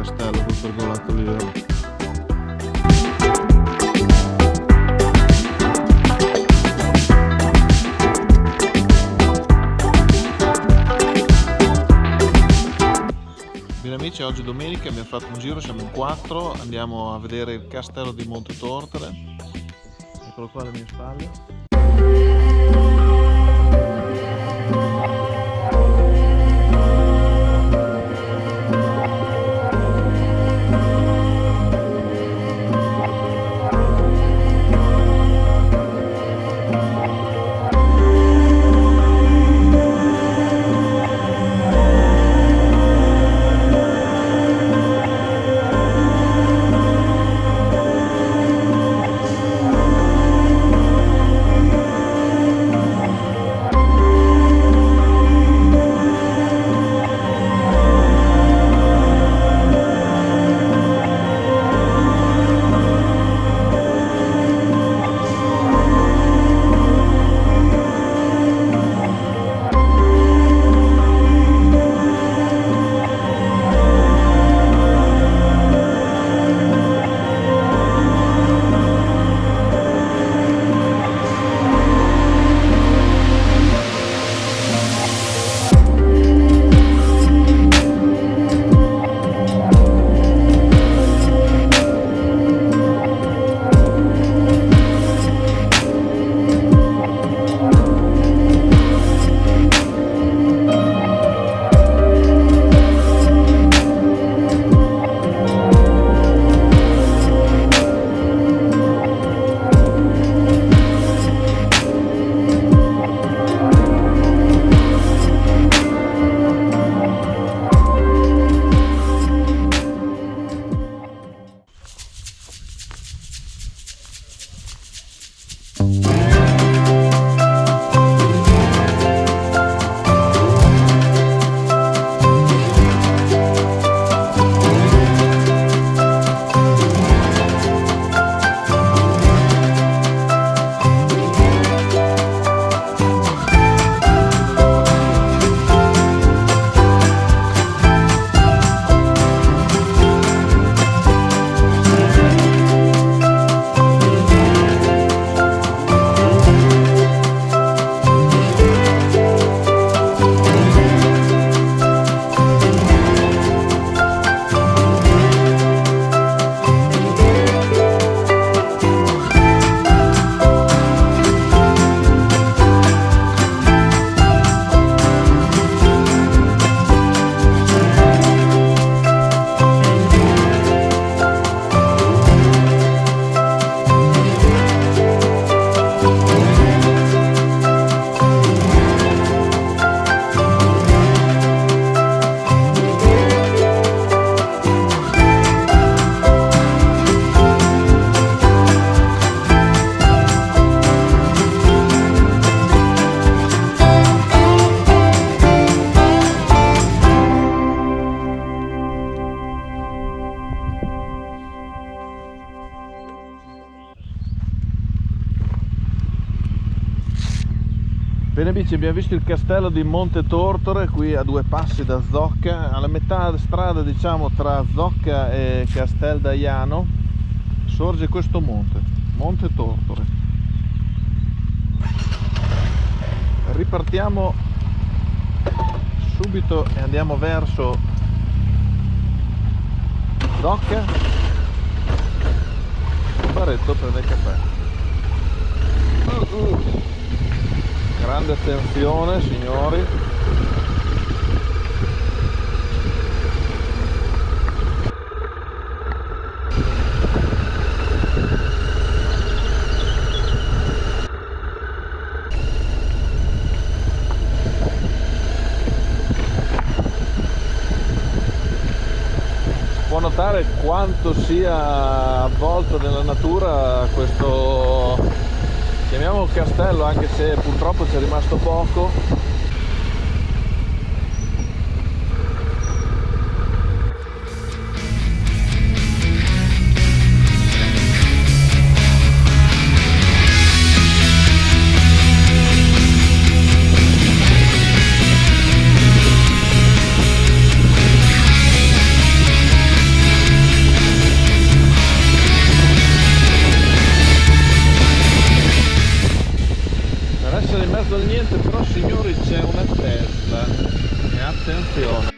castello col pergolato lì, vero? Bene amici, oggi è domenica, abbiamo fatto un giro, siamo in 4, andiamo a vedere il Castello di Montetortore. Eccolo qua alle mie spalle. Bene amici, abbiamo visto il castello di Montetortore qui a 2 passi da Zocca, alla metà strada diciamo tra Zocca e Casteldaiano sorge questo monte, Montetortore. Ripartiamo subito e andiamo verso Zocca, un baretto per il caffè. Grande attenzione signori. Si può notare quanto sia avvolto nella natura questo, chiamiamolo castello, anche se purtroppo c'è rimasto poco. mezzo al niente, però signori c'è una Tesla e attenzione.